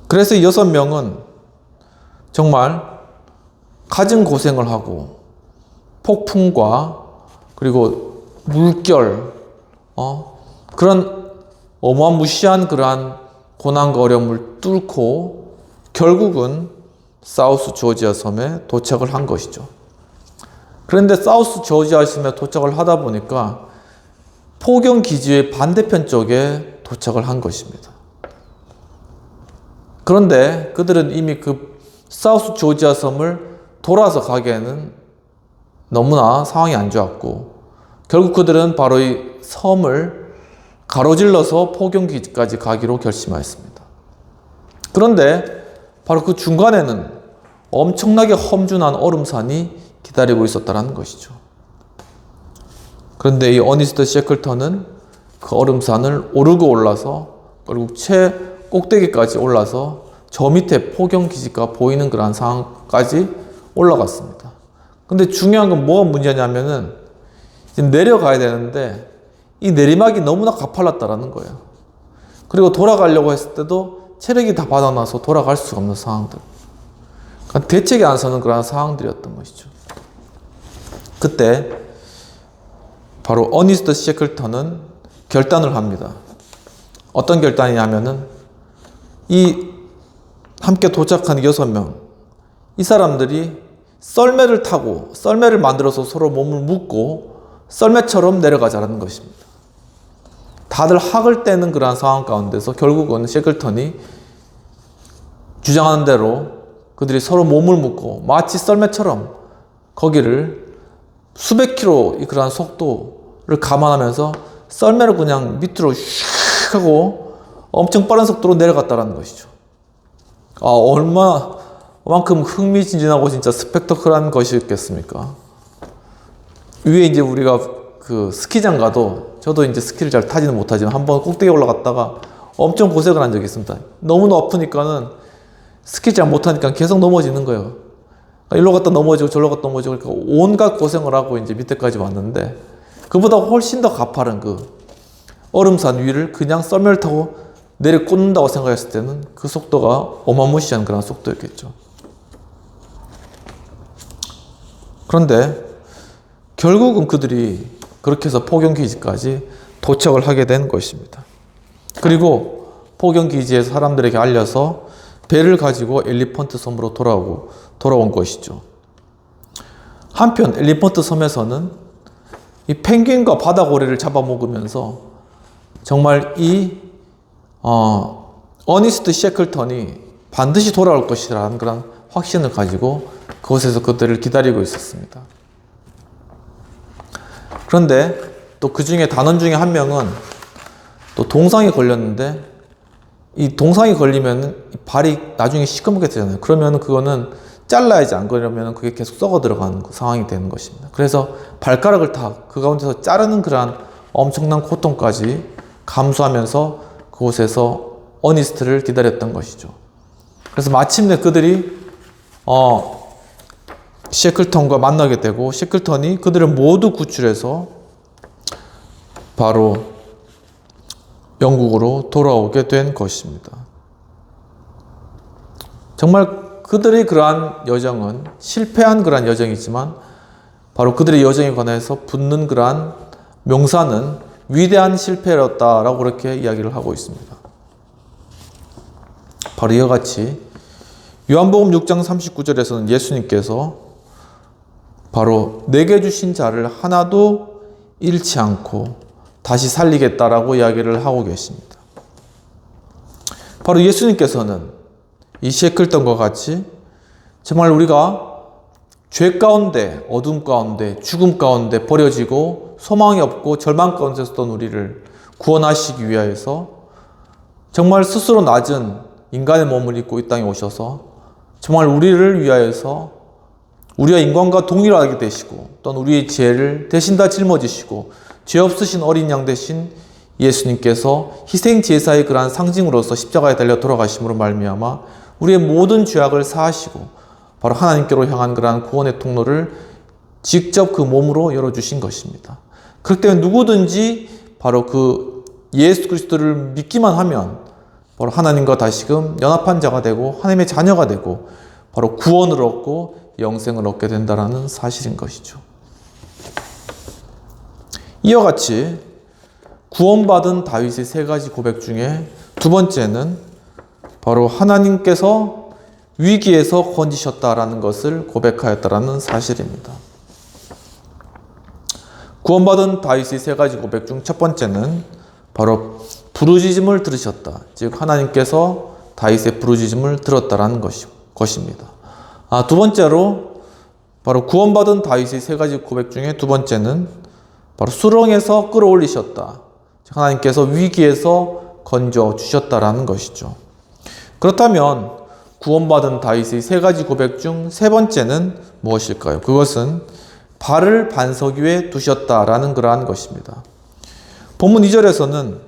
그래서 이 6명은 정말 갖은 고생을 하고 폭풍과 그리고 물결, 그런 어마무시한 그러한 고난과 어려움을 뚫고 결국은 사우스 조지아 섬에 도착을 한 것이죠. 그런데 사우스 조지아 섬에 도착을 하다 보니까 포경 기지의 반대편 쪽에 도착을 한 것입니다. 그런데 그들은 이미 그 사우스 조지아 섬을 돌아서 가기에는 너무나 상황이 안 좋았고, 결국 그들은 바로 이 섬을 가로질러서 포경기지까지 가기로 결심하였습니다. 그런데 바로 그 중간에는 엄청나게 험준한 얼음산이 기다리고 있었다는 것이죠. 그런데 이 어니스트 셰클턴은 그 얼음산을 오르고 올라서 결국 최 꼭대기까지 올라서 저 밑에 포경기지가 보이는 그런 상황까지 올라갔습니다. 근데 중요한 건 뭐가 문제냐면은 지금 내려가야 되는데 이 내리막이 너무나 가팔랐다라는 거예요. 그리고 돌아가려고 했을 때도 체력이 다 바닥나서 돌아갈 수가 없는 상황들. 그러니까 대책이 안 서는 그런 상황들이었던 것이죠. 그때 바로 어니스트 셰클턴은 결단을 합니다. 어떤 결단이냐면은 이 함께 도착한 6명, 이 사람들이 썰매를 타고 썰매를 만들어서 서로 몸을 묶고 썰매처럼 내려가자라는 것입니다. 다들 학을 떼는 그러한 상황 가운데서 결국은 셰클턴이 주장하는 대로 그들이 서로 몸을 묶고 마치 썰매처럼 거기를 수백 킬로 그러한 속도를 감안하면서 썰매를 그냥 밑으로 슉 하고 엄청 빠른 속도로 내려갔다는 것이죠. 얼마만큼 흥미진진하고 진짜 스펙터클한 것이겠습니까? 위에 이제 우리가 그 스키장 가도, 저도 이제 스키를 잘 타지는 못하지만 한번 꼭대기에 올라갔다가 엄청 고생을 한 적이 있습니다. 너무 높으니까는 스키 잘 못하니까 계속 넘어지는 거예요. 일로 갔다 넘어지고 저로 갔다 넘어지고, 그러니까 온갖 고생을 하고 이제 밑에까지 왔는데, 그보다 훨씬 더 가파른 그 얼음산 위를 그냥 썰매를 타고 내려 꽂는다고 생각했을 때는 그 속도가 어마무시한 그런 속도였겠죠. 그런데 결국은 그들이 그렇게 해서 포경기지까지 도착을 하게 된 것입니다. 그리고 포경기지에서 사람들에게 알려서 배를 가지고 엘리펀트 섬으로 돌아온 것이죠. 한편 엘리펀트 섬에서는 이 펭귄과 바다고래를 잡아먹으면서 정말 이 어니스트 셰클턴이 반드시 돌아올 것이라는 그런 확신을 가지고 그곳에서 그들을 기다리고 있었습니다. 그런데 또 그 중에 단원 중에 한 명은 또 동상이 걸렸는데, 이 동상이 걸리면 발이 나중에 시커멓게 되잖아요. 그러면 그거는 잘라야지, 안 그러면 그게 계속 썩어 들어가는 상황이 되는 것입니다. 그래서 발가락을 다 그 가운데서 자르는 그러한 엄청난 고통까지 감수하면서 그곳에서 어니스트를 기다렸던 것이죠. 그래서 마침내 그들이 셰클턴과 만나게 되고, 셰클턴이 그들을 모두 구출해서 바로 영국으로 돌아오게 된 것입니다. 정말 그들의 그러한 여정은 실패한 그러한 여정이지만, 바로 그들의 여정에 관해서 붙는 그러한 명사는 위대한 실패였다라고 그렇게 이야기를 하고 있습니다. 바로 이와 같이 요한복음 6장 39절에서는 예수님께서 바로 내게 주신 자를 하나도 잃지 않고 다시 살리겠다라고 이야기를 하고 계십니다. 바로 예수님께서는 이 셰클턴과 같이 정말 우리가 죄 가운데, 어둠 가운데, 죽음 가운데 버려지고 소망이 없고 절망 가운데 있었던 우리를 구원하시기 위하여서 정말 스스로 낮은 인간의 몸을 입고 이 땅에 오셔서 정말 우리를 위하여서 우리가 인간과 동일하게 되시고, 또는 우리의 죄를 대신 다 짊어지시고 죄 없으신 어린 양 대신 예수님께서 희생 제사의 그러한 상징으로서 십자가에 달려 돌아가심으로 말미암아 우리의 모든 죄악을 사하시고 바로 하나님께로 향한 그러한 구원의 통로를 직접 그 몸으로 열어주신 것입니다. 그렇기 때문에 누구든지 바로 그 예수 그리스도를 믿기만 하면 바로 하나님과 다시금 연합한 자가 되고 하나님의 자녀가 되고 바로 구원을 얻고 영생을 얻게 된다는 사실인 것이죠. 이와 같이 구원받은 다윗의 세 가지 고백 중에 두 번째는 바로 하나님께서 위기에서 건지셨다라는 것을 고백하였다라는 사실입니다. 구원받은 다윗의 세 가지 고백 중 첫 번째는 바로 부르짖음을 들으셨다. 즉 하나님께서 다윗의 부르짖음을 들었다라는 것입니다. 두 번째로 바로 구원받은 다윗의 세 가지 고백 중에 두 번째는 바로 수렁에서 끌어올리셨다. 즉 하나님께서 위기에서 건져 주셨다라는 것이죠. 그렇다면 구원받은 다윗의 세 가지 고백 중 세 번째는 무엇일까요? 그것은 발을 반석 위에 두셨다라는 그러한 것입니다. 본문 2절에서는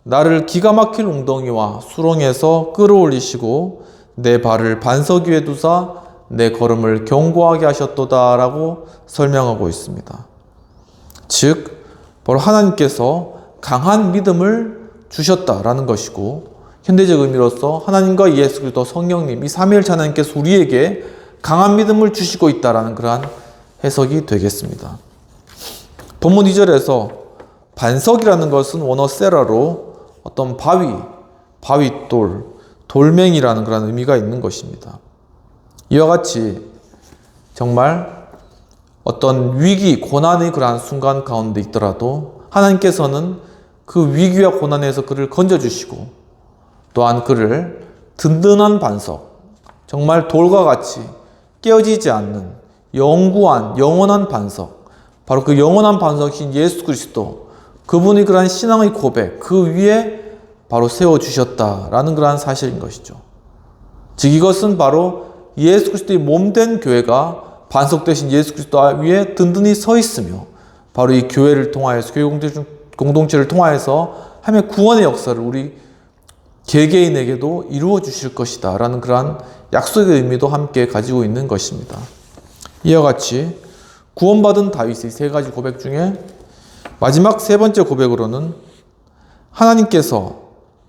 나를 기가 막힐 웅덩이와 수렁에서 끌어올리시고 내 발을 반석 위에 두사 내 걸음을 견고하게 하셨도다 라고 설명하고 있습니다. 즉 바로 하나님께서 강한 믿음을 주셨다라는 것이고, 현대적 의미로서 하나님과 예수 그리스도 성령님 이 삼위일체 하나님께서 우리에게 강한 믿음을 주시고 있다라는 그러한 해석이 되겠습니다. 본문 2절에서 반석이라는 것은 원어 세라로 어떤 바윗돌, 돌멩이라는 그런 의미가 있는 것입니다. 이와 같이 정말 어떤 위기, 고난의 그러한 순간 가운데 있더라도 하나님께서는 그 위기와 고난에서 그를 건져주시고 또한 그를 든든한 반석, 정말 돌과 같이 깨어지지 않는 영구한 영원한 반석, 바로 그 영원한 반석이신 예수 그리스도, 그분이 그러한 신앙의 고백, 그 위에 바로 세워주셨다라는 그러한 사실인 것이죠. 즉 이것은 바로 예수 그리스도의 몸된 교회가 반석 대신 예수 그리스도 위에 든든히 서 있으며 바로 이 교회를 통하여서, 교회 공동체를 통하여서 하나님의 구원의 역사를 우리 개개인에게도 이루어 주실 것이다 라는 그러한 약속의 의미도 함께 가지고 있는 것입니다. 이와 같이 구원받은 다윗의 세 가지 고백 중에 마지막 세 번째 고백으로는 하나님께서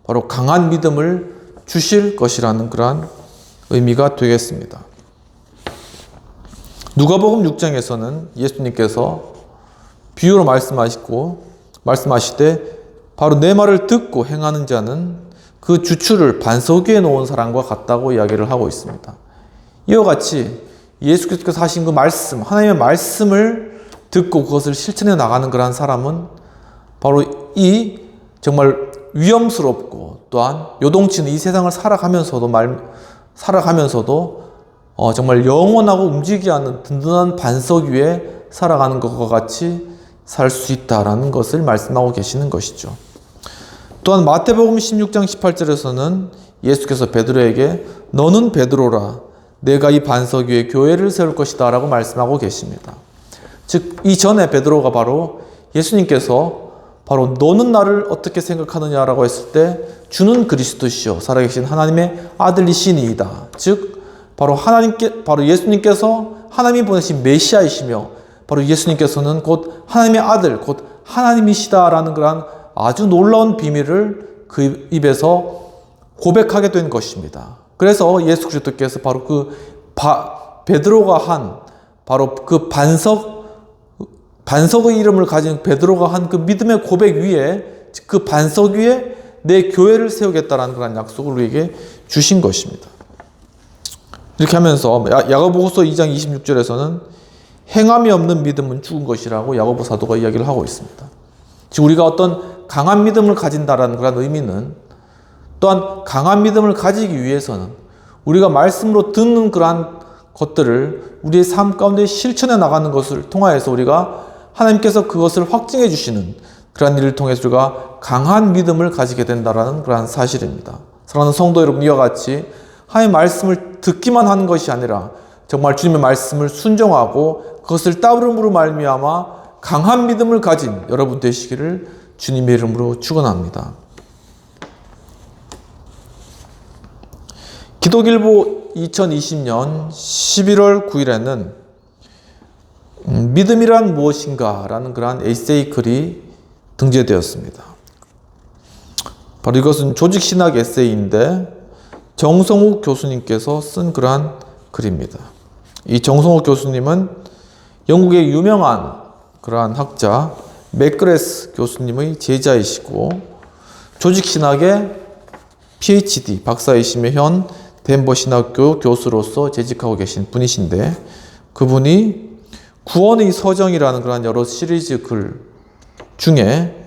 바로 강한 믿음을 주실 것이라는 그러한 의미가 되겠습니다. 누가복음 6장에서는 예수님께서 비유로 말씀하시되 바로 내 말을 듣고 행하는 자는 그 주추를 반석 위에 놓은 사람과 같다고 이야기를 하고 있습니다. 이와 같이 예수께서 하신 그 말씀, 하나님의 말씀을 듣고 그것을 실천해 나가는 그러한 사람은 바로 이 정말 위험스럽고 또한 요동치는 이 세상을 살아가면서도 정말 영원하고 움직이지 않는 든든한 반석 위에 살아가는 것과 같이 살 수 있다라는 것을 말씀하고 계시는 것이죠. 또한 마태복음 16장 18절에서는 예수께서 베드로에게 너는 베드로라 내가 이 반석 위에 교회를 세울 것이다 라고 말씀하고 계십니다. 즉 이전에 베드로가 바로 예수님께서 바로 너는 나를 어떻게 생각하느냐라고 했을 때 주는 그리스도시요 살아계신 하나님의 아들이시니이다. 즉 바로 예수님께서 하나님이 보내신 메시아이시며 바로 예수님께서는 곧 하나님의 아들, 곧 하나님이시다라는 그러한 아주 놀라운 비밀을 그 입에서 고백하게 된 것입니다. 그래서 예수 그리스도께서 바로 베드로가 한 바로 그 반석의 이름을 가진 베드로가 한 그 믿음의 고백 위에 그 반석 위에 내 교회를 세우겠다라는 그런 약속을 우리에게 주신 것입니다. 이렇게 하면서 야고보서 2장 26절에서는 행함이 없는 믿음은 죽은 것이라고 야고보 사도가 이야기를 하고 있습니다. 즉 우리가 어떤 강한 믿음을 가진다라는 그런 의미는 또한 강한 믿음을 가지기 위해서는 우리가 말씀으로 듣는 그러한 것들을 우리의 삶 가운데 실천해 나가는 것을 통하여서 우리가 하나님께서 그것을 확증해 주시는 그러한 일을 통해서 우리가 강한 믿음을 가지게 된다라는 그러한 사실입니다. 사랑하는 성도 여러분, 이와 같이 하나님의 말씀을 듣기만 하는 것이 아니라 정말 주님의 말씀을 순종하고 그것을 따름으로 말미암아 강한 믿음을 가진 여러분 되시기를 주님의 이름으로 축원합니다. 기독일보 2020년 11월 9일에는 믿음이란 무엇인가 라는 그러한 에세이 글이 등재되었습니다. 바로 이것은 조직신학 에세이인데 정성욱 교수님께서 쓴 그러한 글입니다. 이 정성욱 교수님은 영국의 유명한 그러한 학자 맥그레스 교수님의 제자이시고 조직신학의 PhD 박사이시며 현 덴버 신학교 교수로서 재직하고 계신 분이신데 그분이 구원의 서정이라는 그러한 여러 시리즈 글 중에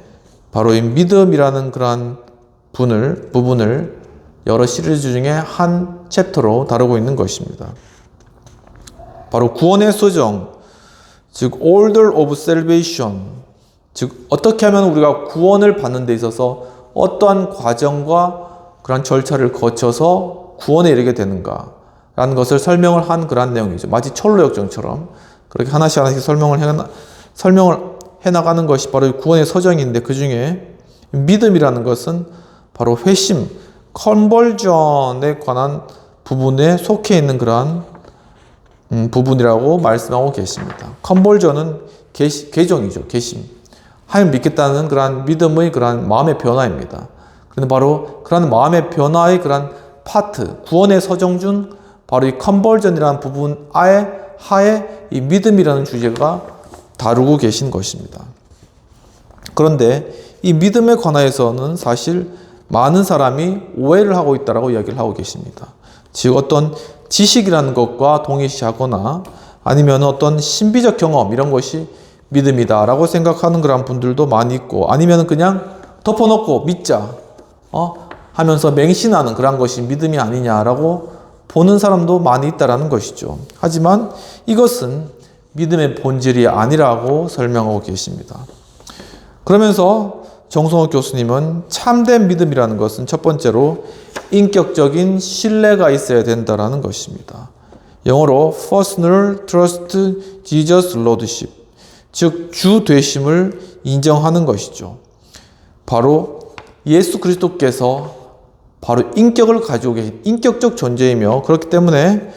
바로 이 믿음이라는 그러한 부분을 여러 시리즈 중에 한 챕터로 다루고 있는 것입니다. 바로 구원의 서정, 즉 Order of Salvation, 즉 어떻게 하면 우리가 구원을 받는 데 있어서 어떠한 과정과 그런 절차를 거쳐서 구원에 이르게 되는가 라는 것을 설명을 한 그런 내용이죠. 마치 철로역정처럼 그렇게 하나씩 설명을 해나가는 것이 바로 구원의 서정인데 그 중에 믿음이라는 것은 바로 회심, 컨버전에 관한 부분에 속해 있는 그러한 부분이라고 말씀하고 계십니다. 컨버전은 개종이죠. 개심. 하나님 믿겠다는 그러한 믿음의 그러한 마음의 변화입니다. 그런데 바로 그러한 마음의 변화의 그러한 파트, 구원의 서정 중 바로 이 컨버전이라는 부분 하에 이 믿음이라는 주제가 다루고 계신 것입니다. 그런데 이 믿음에 관하여서는 사실 많은 사람이 오해를 하고 있다라고 이야기를 하고 계십니다. 즉 어떤 지식이라는 것과 동일시하거나 아니면 어떤 신비적 경험 이런 것이 믿음이다라고 생각하는 그런 분들도 많이 있고 아니면 그냥 덮어놓고 믿자 하면서 맹신하는 그런 것이 믿음이 아니냐라고 보는 사람도 많이 있다라는 것이죠. 하지만 이것은 믿음의 본질이 아니라고 설명하고 계십니다. 그러면서 정성욱 교수님은 참된 믿음이라는 것은 첫 번째로 인격적인 신뢰가 있어야 된다라는 것입니다. 영어로 personal trust Jesus lordship, 즉 주 되심을 인정하는 것이죠. 바로 예수 그리스도께서 바로 인격을 가지고 계신 인격적 존재이며, 그렇기 때문에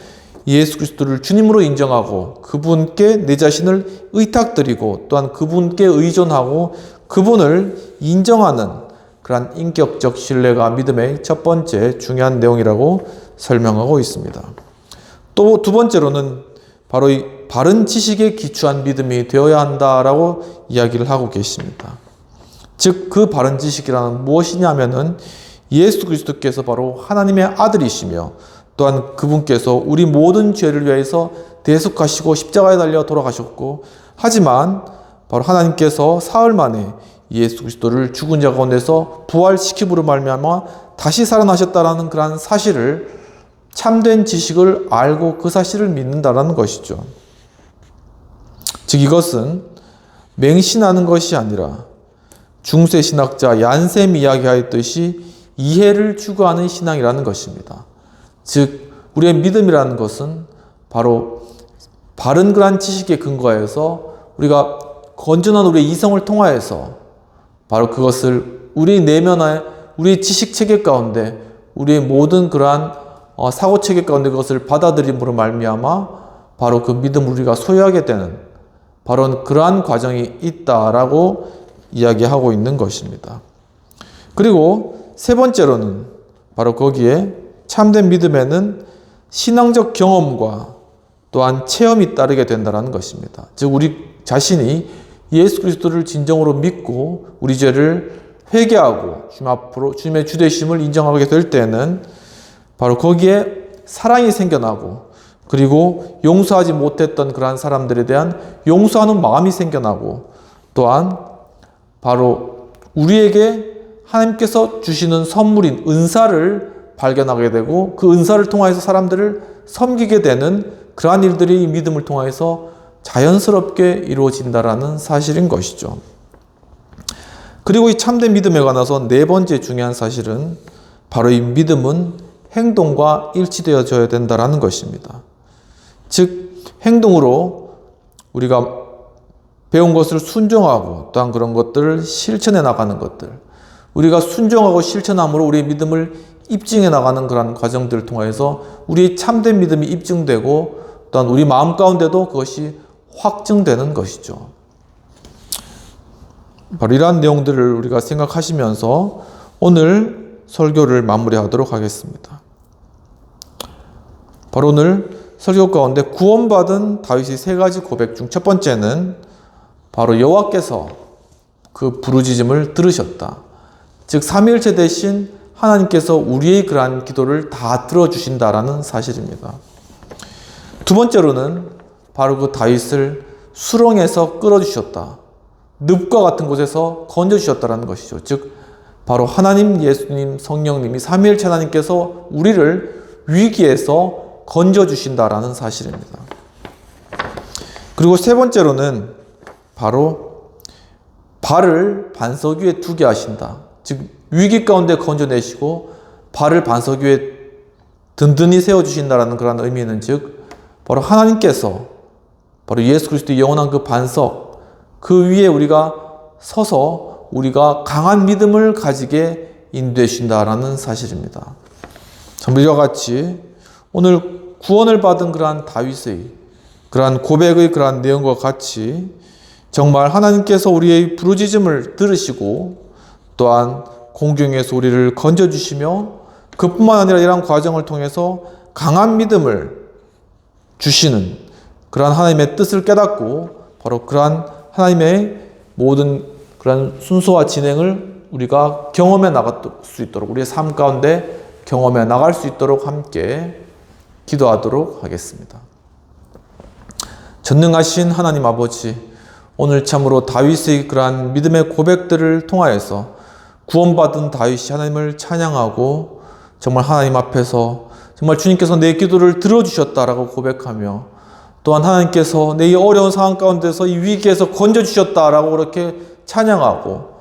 예수 그리스도를 주님으로 인정하고 그분께 내 자신을 의탁드리고 또한 그분께 의존하고 그분을 인정하는 그러한 인격적 신뢰가 믿음의 첫 번째 중요한 내용이라고 설명하고 있습니다. 또 두 번째로는 바로 이 바른 지식에 기초한 믿음이 되어야 한다라고 이야기를 하고 계십니다. 즉 그 바른 지식이라는 무엇이냐면은 예수 그리스도께서 바로 하나님의 아들이시며 또한 그분께서 우리 모든 죄를 위해서 대속하시고 십자가에 달려 돌아가셨고, 하지만 바로 하나님께서 사흘 만에 예수 그리스도를 죽은 자 가운데서 부활시킴으로 말미암아 다시 살아나셨다라는 그러한 사실을, 참된 지식을 알고 그 사실을 믿는다라는 것이죠. 즉 이것은 맹신하는 것이 아니라 중세 신학자 얀셈이 이야기하였듯이 이해를 추구하는 신앙이라는 것입니다. 즉 우리의 믿음이라는 것은 바로 바른 그러한 지식에 근거해서 우리가 건전한 우리의 이성을 통하여서 바로 그것을 우리 내면의 우리의 지식 체계 가운데, 우리의 모든 그러한 사고 체계 가운데 그것을 받아들임으로 말미암아 바로 그 믿음을 우리가 소유하게 되는 바로 그러한 과정이 있다라고 이야기하고 있는 것입니다. 그리고 세 번째로는 바로 거기에 참된 믿음에는 신앙적 경험과 또한 체험이 따르게 된다는 것입니다. 즉 우리 자신이 예수 그리스도를 진정으로 믿고 우리 죄를 회개하고 주님 앞으로 주님의 주되심을 인정하게 될 때는 바로 거기에 사랑이 생겨나고, 그리고 용서하지 못했던 그러한 사람들에 대한 용서하는 마음이 생겨나고, 또한 바로 우리에게 하나님께서 주시는 선물인 은사를 발견하게 되고 그 은사를 통하여서 사람들을 섬기게 되는 그러한 일들이 이 믿음을 통하여서 자연스럽게 이루어진다라는 사실인 것이죠. 그리고 이 참된 믿음에 관해서 네 번째 중요한 사실은 바로 이 믿음은 행동과 일치되어져야 된다라는 것입니다. 즉 행동으로 우리가 배운 것을 순종하고 또한 그런 것들을 실천해 나가는 것들, 우리가 순종하고 실천함으로 우리의 믿음을 입증해 나가는 그런 과정들을 통해서 우리의 참된 믿음이 입증되고 또한 우리 마음 가운데도 그것이 확증되는 것이죠. 바로 이러한 내용들을 우리가 생각하시면서 오늘 설교를 마무리하도록 하겠습니다. 바로 오늘 설교 가운데 구원받은 다윗의 세 가지 고백 중 첫 번째는 바로 여호와께서 그 부르짖음을 들으셨다. 즉 삼위일체 대신 하나님께서 우리의 그러한 기도를 다 들어주신다라는 사실입니다. 두 번째로는 바로 그 다윗을 수렁에서 끌어주셨다. 늪과 같은 곳에서 건져주셨다라는 것이죠. 즉 바로 하나님, 예수님, 성령님이 삼위일체 하나님께서 우리를 위기에서 건져주신다라는 사실입니다. 그리고 세 번째로는 바로 발을 반석 위에 두게 하신다. 즉 위기 가운데 건져내시고 발을 반석 위에 든든히 세워주신다라는 그런 의미는 즉 바로 하나님께서 바로 예수 그리스도의 영원한 그 반석 그 위에 우리가 서서 우리가 강한 믿음을 가지게 인도해주신다라는 사실입니다. 이와 같이 오늘 구원을 받은 그러한 다윗의 그러한 고백의 그러한 내용과 같이 정말 하나님께서 우리의 부르짖음을 들으시고 또한 공중에서 우리를 건져주시며 그뿐만 아니라 이러한 과정을 통해서 강한 믿음을 주시는 그러한 하나님의 뜻을 깨닫고 바로 그러한 하나님의 모든 그러한 순서와 진행을 우리가 경험해 나갈 수 있도록 우리의 삶 가운데 경험해 나갈 수 있도록 함께 기도하도록 하겠습니다. 전능하신 하나님 아버지, 오늘 참으로 다윗의 그러한 믿음의 고백들을 통하여서 구원받은 다윗이 하나님을 찬양하고 정말 하나님 앞에서 정말 주님께서 내 기도를 들어주셨다라고 고백하며 또한 하나님께서 내 이 어려운 상황 가운데서 이 위기에서 건져주셨다라고 그렇게 찬양하고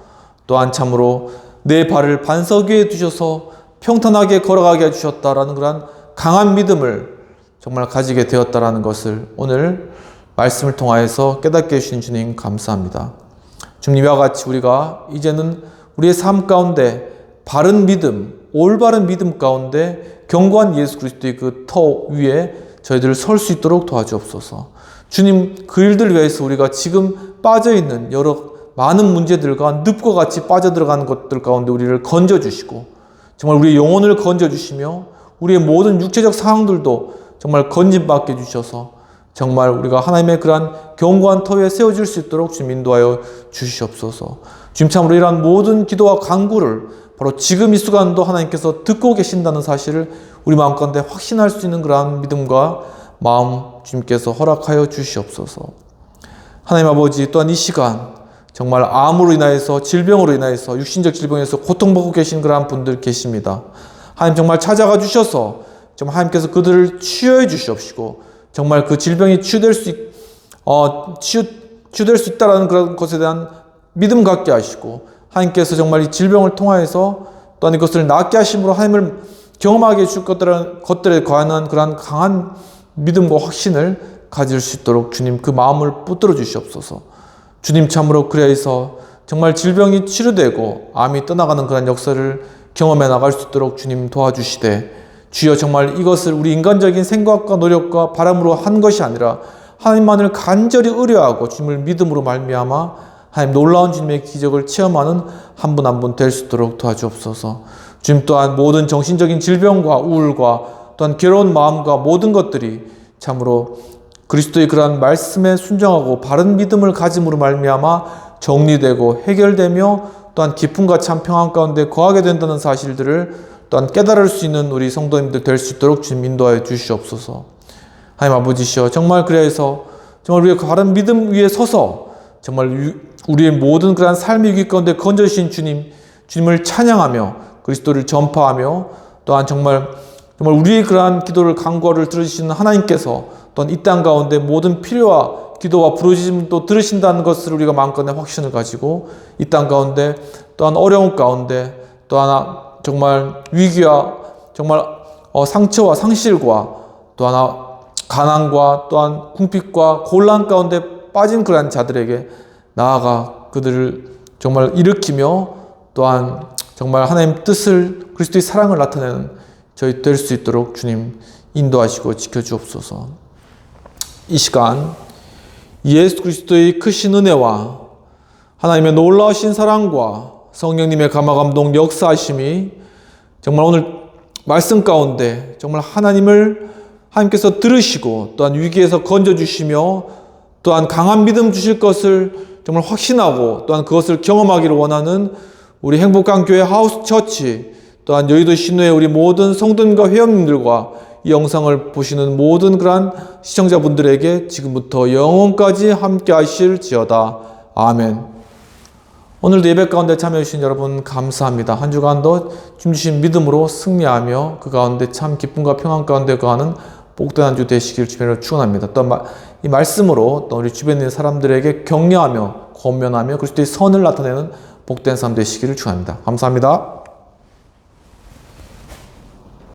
또한 참으로 내 발을 반석 위에 두셔서 평탄하게 걸어가게 해주셨다라는 그런 강한 믿음을 정말 가지게 되었다라는 것을 오늘 말씀을 통하여서 깨닫게 해주신 주님 감사합니다. 주님, 이와 같이 우리가 이제는 우리의 삶 가운데 바른 믿음, 올바른 믿음 가운데 견고한 예수 그리스도의 그 터 위에 저희들을 설 수 있도록 도와주옵소서. 주님, 그 일들 위해서 우리가 지금 빠져있는 여러 많은 문제들과 늪과 같이 빠져들어가는 것들 가운데 우리를 건져주시고, 정말 우리의 영혼을 건져주시며 우리의 모든 육체적 상황들도 정말 건짐받게 해주셔서 정말 우리가 하나님의 그러한 견고한 터 위에 세워질 수 있도록 주님 인도하여 주시옵소서. 주님, 참으로 이러한 모든 기도와 간구를 바로 지금 이 순간도 하나님께서 듣고 계신다는 사실을 우리 마음 가운데 확신할 수 있는 그러한 믿음과 마음 주님께서 허락하여 주시옵소서. 하나님 아버지, 또한 이 시간 정말 암으로 인하여서, 질병으로 인하여서, 육신적 질병에서 고통받고 계신 그러한 분들 계십니다. 하나님 정말 찾아가 주셔서 정말 하나님께서 그들을 치유해 주시옵시고, 정말 그 질병이 치유될 수 있다라는 그런 것에 대한 믿음 갖게 하시고, 하나님께서 정말 이 질병을 통하여서 또한 이것을 낫게 하심으로 하나님을 경험하게 해줄 것들에 관한 그러한 강한 믿음과 확신을 가질 수 있도록 주님 그 마음을 붙들어 주시옵소서. 주님, 참으로 그래서 정말 질병이 치료되고 암이 떠나가는 그런 역사를 경험해 나갈 수 있도록 주님 도와주시되, 주여 정말 이것을 우리 인간적인 생각과 노력과 바람으로 한 것이 아니라 하나님만을 간절히 의뢰하고 주님을 믿음으로 말미암아 하나님 놀라운 주님의 기적을 체험하는 한 분 한 분 될 수 있도록 도와주옵소서. 주님, 또한 모든 정신적인 질병과 우울과 또한 괴로운 마음과 모든 것들이 참으로 그리스도의 그러한 말씀에 순종하고 바른 믿음을 가짐으로 말미암아 정리되고 해결되며 또한 기쁨과 참 평안 가운데 거하게 된다는 사실들을 또한 깨달을 수 있는 우리 성도님들 될 수 있도록 주님 인도하여 주시옵소서. 하나님 아버지시여, 정말 그래서 정말 우리의 바른 믿음 위에 서서 정말 우리의 모든 그러한 삶의 위기 가운데 건져주신 주님을 찬양하며 그리스도를 전파하며, 또한 정말 우리의 그러한 기도를 간구를 들으시는 하나님께서 또한 이 땅 가운데 모든 필요와 기도와 부르짖음도 들으신다는 것을 우리가 마음껏 확신을 가지고 이 땅 가운데 또한 어려움 가운데 또한 정말 위기와 정말 상처와 상실과 또한 가난과 또한 궁핍과 곤란 가운데 빠진 그러한 자들에게 나아가 그들을 정말 일으키며 또한 정말 하나님 뜻을, 그리스도의 사랑을 나타내는 저희 될 수 있도록 주님 인도하시고 지켜주옵소서. 이 시간 예수 그리스도의 크신 은혜와 하나님의 놀라우신 사랑과 성령님의 감화감동 역사하심이 정말 오늘 말씀 가운데 정말 하나님께서 들으시고 또한 위기에서 건져주시며 또한 강한 믿음 주실 것을 정말 확신하고 또한 그것을 경험하기를 원하는 우리 행복한 교회 하우스 처치, 또한 여의도 신우의 우리 모든 성도님과 회원님들과 이 영상을 보시는 모든 그러한 시청자분들에게 지금부터 영원까지 함께 하실지어다. 아멘. 오늘도 예배 가운데 참여해 주신 여러분 감사합니다. 한 주간도 주님 주신 믿음으로 승리하며 그 가운데 참 기쁨과 평안 가운데 거하는 복된 한 주 되시길 주변으로 축원합니다. 또 이 말씀으로 또 우리 주변에 있는 사람들에게 격려하며 권면하며 그리스도의 선을 나타내는 복된 삶 되시기를 축원합니다. 감사합니다.